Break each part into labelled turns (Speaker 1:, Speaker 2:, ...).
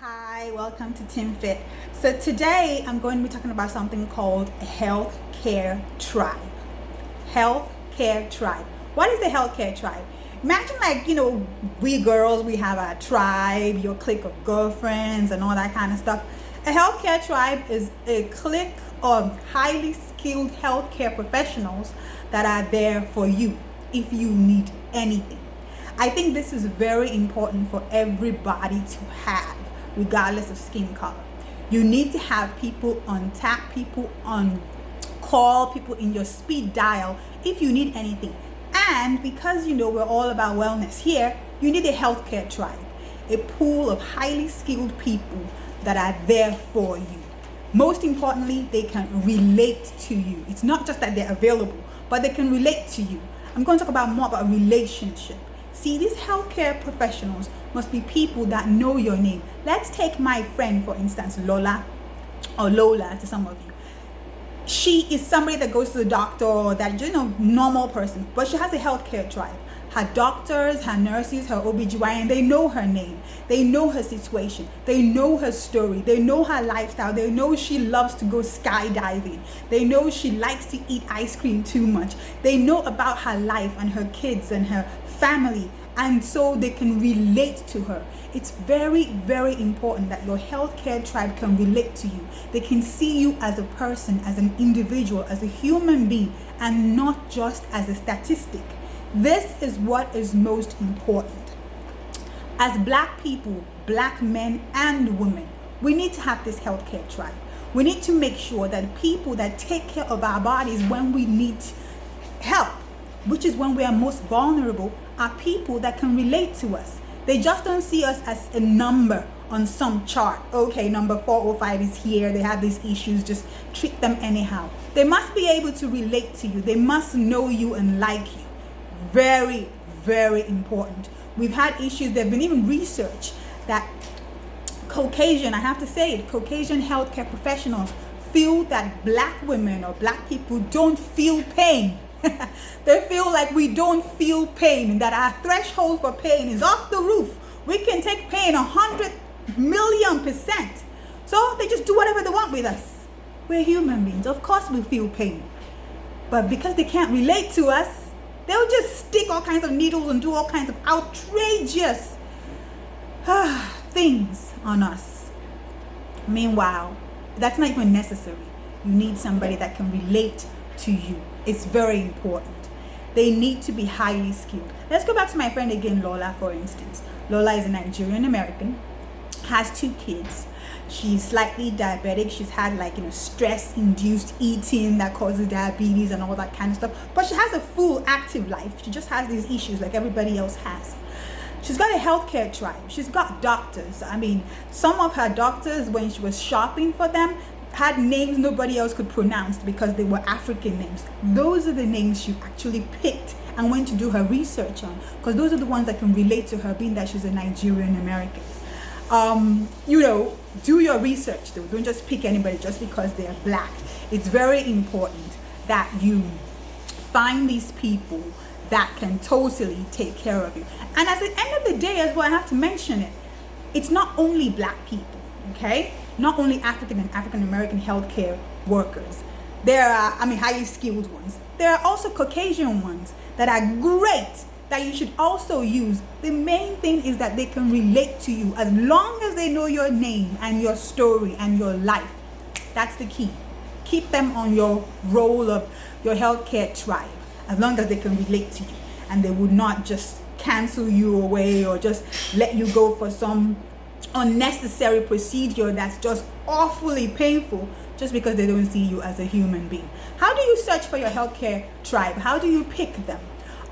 Speaker 1: Hi, welcome to Team Fit. So today I'm going to be talking about something called a healthcare tribe. Healthcare tribe. What is the healthcare tribe? Imagine we girls, we have a tribe, your clique of girlfriends and all that kind of stuff. A healthcare tribe is a clique of highly skilled healthcare professionals that are there for you if you need anything. I think this is very important for everybody to have, regardless of skin color. You need to have people on tap, people on call, people in your speed dial if you need anything. And because we're all about wellness here, you need a healthcare tribe, a pool of highly skilled people that are there for you. Most importantly, they can relate to you. It's not just that they're available, but they can relate to you. I'm going to talk about more about relationship. See, these healthcare professionals must be people that know your name. Let's take my friend, for instance, Lola, or Lola to some of you. She is somebody that goes to the doctor, that normal person, but she has a healthcare tribe. Her doctors, her nurses, her OBGYN, they know her name. They know her situation. They know her story. They know her lifestyle. They know she loves to go skydiving. They know she likes to eat ice cream too much. They know about her life and her kids and her family, and so they can relate to her. It's very, very important that your healthcare tribe can relate to you. They can see you as a person, as an individual, as a human being, and not just as a statistic. This is what is most important. As Black people, Black men and women, we need to have this healthcare tribe. We need to make sure that people that take care of our bodies when we need help, which is when we are most vulnerable, are people that can relate to us. They just don't see us as a number on some chart. Okay, number 405 is here, they have these issues, just treat them anyhow. They must be able to relate to you. They must know you and like you. Very, very important. We've had issues, there have been even research that Caucasian, I have to say it, Caucasian healthcare professionals feel that Black women or Black people don't feel pain. They feel like we don't feel pain, that our threshold for pain is off the roof. We can take pain 100,000,000%. So they just do whatever they want with us. We're human beings. Of course we feel pain. But because they can't relate to us, they'll just stick all kinds of needles and do all kinds of outrageous things on us. Meanwhile, that's not even necessary. You need somebody that can relate to you. It's very important. They need to be highly skilled. Let's go back to my friend again, Lola, for instance. Lola is a Nigerian American, has 2 kids. She's slightly diabetic. She's had stress-induced eating that causes diabetes and all that kind of stuff. But she has a full active life. She just has these issues like everybody else has. She's got a healthcare tribe. She's got doctors. I mean, some of her doctors, when she was shopping for them, had names nobody else could pronounce because they were African names. Those are the names she actually picked and went to do her research on, because those are the ones that can relate to her, being that she's a Nigerian American. Do your research though. Don't just pick anybody just because they're Black. It's very important that you find these people that can totally take care of you. And at the end of the day as well, I have to mention it, it's not only Black people, okay? Not only African and African American healthcare workers. There are, highly skilled ones. There are also Caucasian ones that are great, that you should also use. The main thing is that they can relate to you as long as they know your name and your story and your life. That's the key. Keep them on your roll of your healthcare tribe as long as they can relate to you, and they would not just cancel you away or just let you go for some unnecessary procedure that's just awfully painful just because they don't see you as a human being. How do you search for your healthcare tribe? How do you pick them?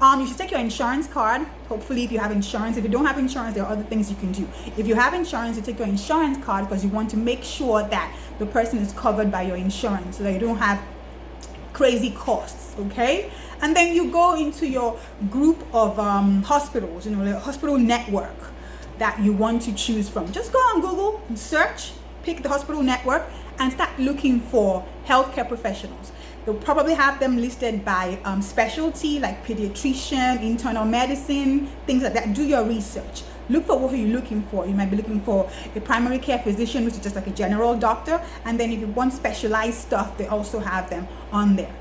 Speaker 1: You should take your insurance card. Hopefully, if you have insurance. If you don't have insurance, there are other things you can do. If you have insurance, you take your insurance card because you want to make sure that the person is covered by your insurance so that you don't have crazy costs, okay? And then you go into your group of hospitals, the hospital network that you want to choose from. Just go on Google and search, pick the hospital network, and start looking for healthcare professionals. They'll probably have them listed by specialty, like pediatrician, internal medicine, things like that. Do your research. look for what you're looking for. You might be looking for a primary care physician, which is just like a general doctor. And then if you want specialized stuff, they also have them on there.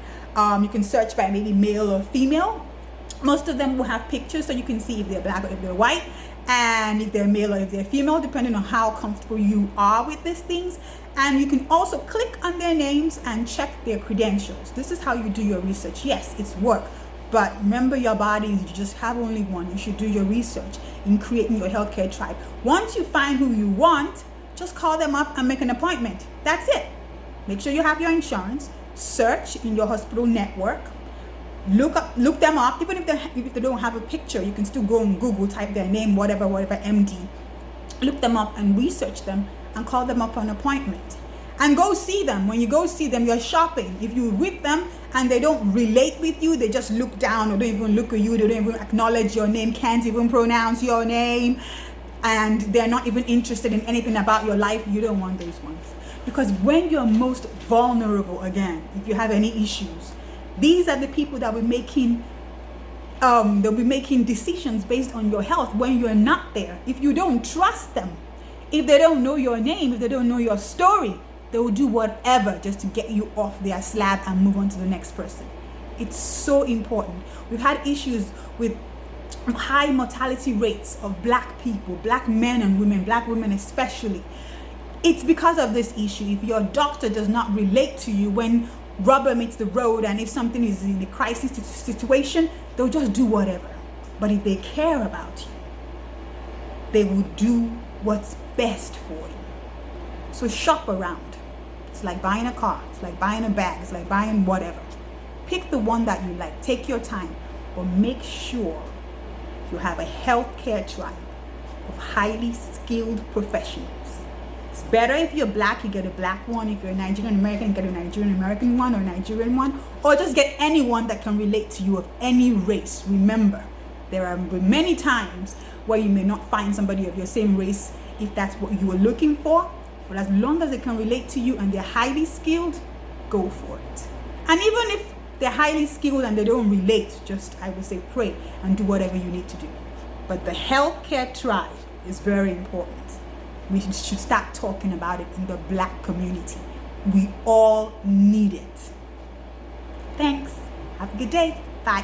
Speaker 1: You can search by maybe male or female. Most of them will have pictures so you can see if they're black or if they're white, and if they're male or if they're female, depending on how comfortable you are with these things. And you can also click on their names and check their credentials. This is how you do your research. Yes, it's work, but remember, your body, you just have only one. You should do your research in creating your healthcare tribe. Once you find who you want, just call them up and make an appointment. That's it. Make sure you have your insurance. Search in your hospital network. Look them up. Even if they don't have a picture, you can still go on Google, type their name, whatever, MD. Look them up and research them and call them up for an appointment. And go see them. When you go see them, you're shopping. If you're with them and they don't relate with you, they just look down or don't even look at you, they don't even acknowledge your name, can't even pronounce your name, and they're not even interested in anything about your life, you don't want those ones. Because when you're most vulnerable, again, if you have any issues, these are the people that will they'll be making decisions based on your health when you're not there. If you don't trust them, if they don't know your name, if they don't know your story, they will do whatever just to get you off their slab and move on to the next person. It's so important. We've had issues with high mortality rates of black people, black men and women, black women especially. It's because of this issue. If your doctor does not relate to you when rubber meets the road, and if something is in a crisis situation, they'll just do whatever. But if they care about you, they will do what's best for you. So shop around. It's like buying a car, it's like buying a bag, it's like buying whatever. Pick the one that you like. Take your time, but make sure you have a healthcare tribe of highly skilled professionals. It's better if you're black, you get a black one. If you're a Nigerian American, you get a Nigerian American one or a Nigerian one, or just get anyone that can relate to you of any race. Remember, there are many times where you may not find somebody of your same race if that's what you were looking for, but as long as they can relate to you and they're highly skilled, go for it. And even if they're highly skilled and they don't relate, just, I would say, pray and do whatever you need to do. But the healthcare tribe is very important. We should start talking about it in the black community. We all need it. Thanks. Have a good day. Bye.